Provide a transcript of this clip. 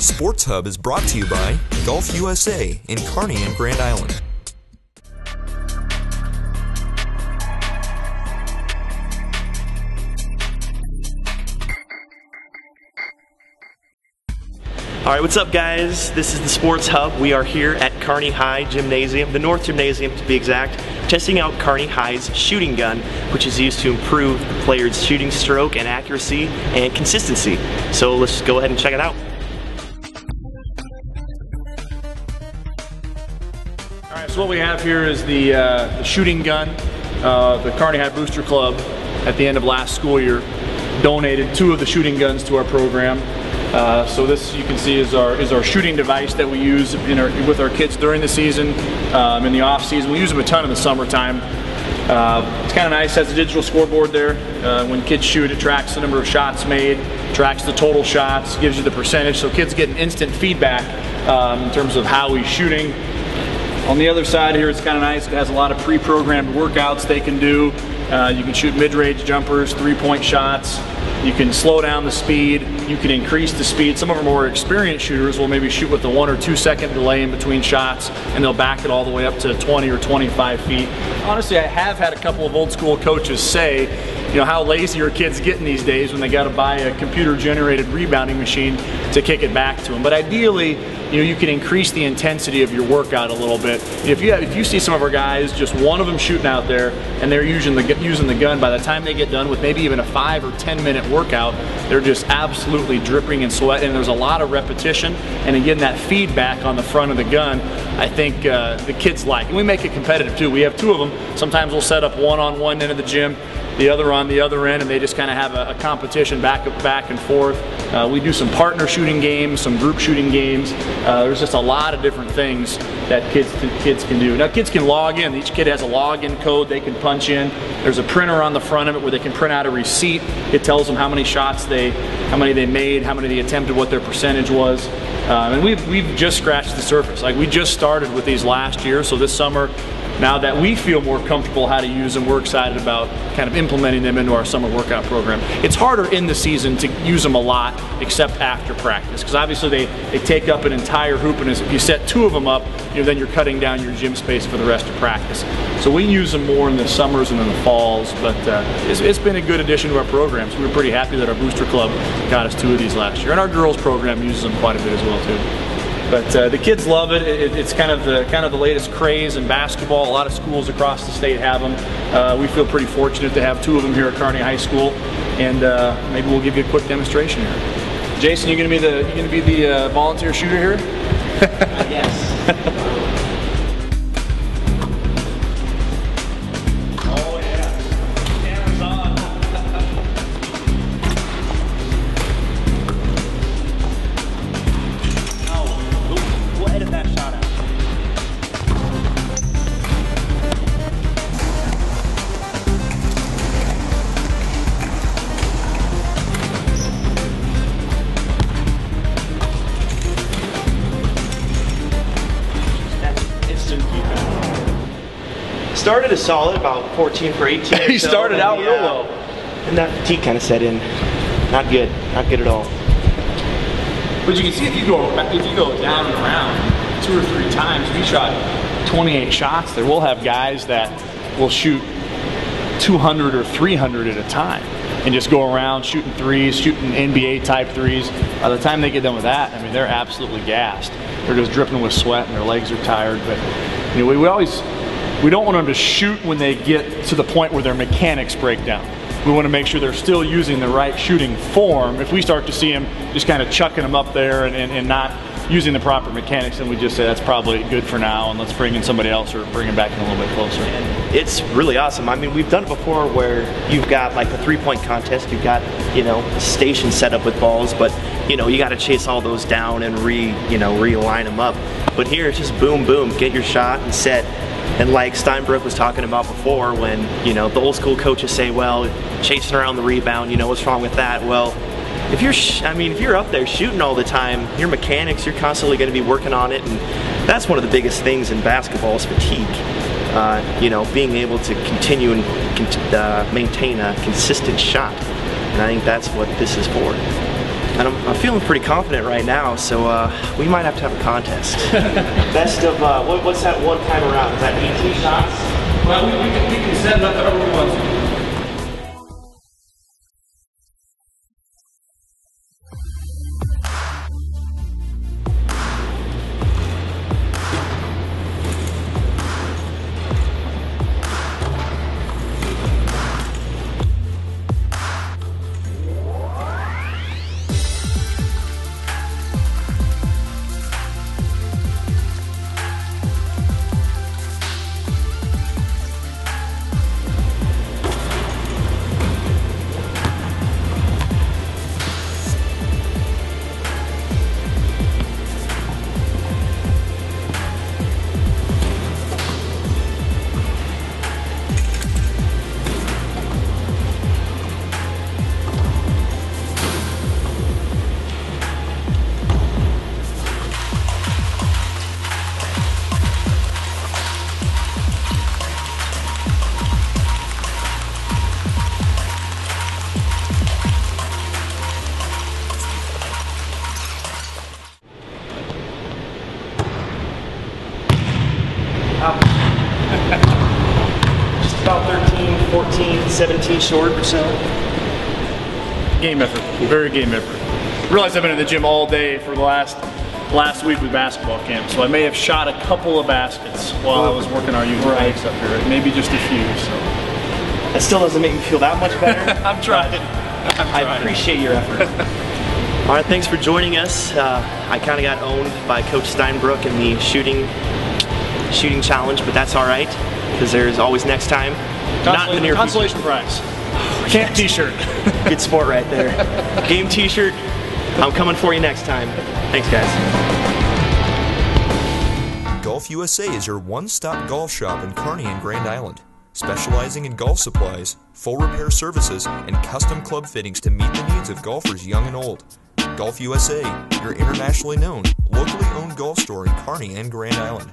Sports Hub is brought to you by Golf USA in Kearney and Grand Island. Alright, what's up guys? This is the Sports Hub. We are here at Kearney High Gymnasium, the North Gymnasium to be exact, testing out Kearney High's shooting gun, which is used to improve the player's shooting stroke and accuracy and consistency. So let's go ahead and check it out. Alright, so what we have here is the shooting gun. The Kearney High Booster Club at the end of last school year donated 2 of the shooting guns to our program. So this, you can see, is our shooting device that we use with our kids during the season, in the off season. We use them a ton in the summertime. It's kind of nice. It has a digital scoreboard there. When kids shoot, it tracks the number of shots made, tracks the total shots, gives you the percentage, so kids get an instant feedback in terms of how he's shooting. On the other side here, it's kind of nice. It has a lot of pre-programmed workouts they can do. You can shoot mid-range jumpers, 3-point shots. You can slow down the speed. You can increase the speed. Some of our more experienced shooters will maybe shoot with a 1 or 2 second delay in between shots, and they'll back it all the way up to 20 or 25 feet. Honestly, I have had a couple of old school coaches say, you know, how lazy are kids getting these days when they got to buy a computer-generated rebounding machine to kick it back to them. But ideally, you know, you can increase the intensity of your workout a little bit. If you see some of our guys, just one of them shooting out there, and they're using the gun, by the time they get done with maybe even a 5 or 10 minute workout, they're just absolutely dripping in sweat, and there's a lot of repetition, and again, that feedback on the front of the gun, I think the kids like. And we make it competitive too. We have 2 of them. Sometimes we'll set up one on one end of the gym, the other on the other end, and they just kind of have a competition back and forth. We do some partner shooting games, some group shooting games. There's just a lot of different things that kids can do. Now kids can log in. Each kid has a login code they can punch in. There's a printer on the front of it where they can print out a receipt. It tells them how many shots how many they made, how many they attempted, what their percentage was. And we've just scratched the surface. Like, we just started with these last year, so this summer, now that we feel more comfortable how to use them, we're excited about kind of implementing them into our summer workout program. It's harder in the season to use them a lot, except after practice, because obviously they take up an entire hoop, and if you set 2 of them up, you know, then you're cutting down your gym space for the rest of practice. So we use them more in the summers and in the falls, but it's been a good addition to our program. So we're pretty happy that our booster club got us 2 of these last year, and our girls program uses them quite a bit as well too. But the kids love it. It's kind of the latest craze in basketball. A lot of schools across the state have them. We feel pretty fortunate to have 2 of them here at Kearney High School, and maybe we'll give you a quick demonstration here. Jason, you gonna be the volunteer shooter here? Yes. Started as solid, about 14 for 18. He started out real well. And that fatigue kind of set in. Not good at all. But you can see if you go down and around 2 or 3 times, we shot 28 shots there. We'll have guys that will shoot 200 or 300 at a time and just go around shooting threes, shooting NBA type threes. By the time they get done with that, I mean, they're absolutely gassed. They're just dripping with sweat and their legs are tired. But you know, we don't want them to shoot when they get to the point where their mechanics break down. We want to make sure they're still using the right shooting form. If we start to see them just kind of chucking them up there and not using the proper mechanics, then we just say that's probably good for now, and let's bring in somebody else or bring them back in a little bit closer. And it's really awesome. I mean, we've done it before where you've got like a 3-point contest, you've got, you know, a station set up with balls, but you know, you got to chase all those down and realign them up. But here it's just boom, boom, get your shot and set. And like Steinbrook was talking about before, when, you know, the old school coaches say, well, chasing around the rebound, you know, what's wrong with that? Well, if you're up there shooting all the time, your mechanics, you're constantly going to be working on it, and that's one of the biggest things in basketball is fatigue. You know, being able to continue and maintain a consistent shot, and I think that's what this is for. And I'm feeling pretty confident right now, so we might have to have a contest. Best of, what's that one time around? Is that 18 shots? Well, we can set it up however we want to. Just about 13, 14, 17 short or so. Game effort, very game effort. Realize I've been in the gym all day for the last week with basketball camp, so I may have shot a couple of baskets while I was working our youth ranks up here, maybe just a few. So that still doesn't make me feel that much better. I'm trying. I appreciate your effort. All right, thanks for joining us. I kind of got owned by Coach Steinbrook in the shooting challenge, but that's all right because there's always next time. Not in the near consolation prize. Camp T-shirt. Good sport right there. Game T-shirt. I'm coming for you next time. Thanks, guys. Golf USA is your one-stop golf shop in Kearney and Grand Island, specializing in golf supplies, full repair services, and custom club fittings to meet the needs of golfers young and old. Golf USA, your internationally known, locally owned golf store in Kearney and Grand Island.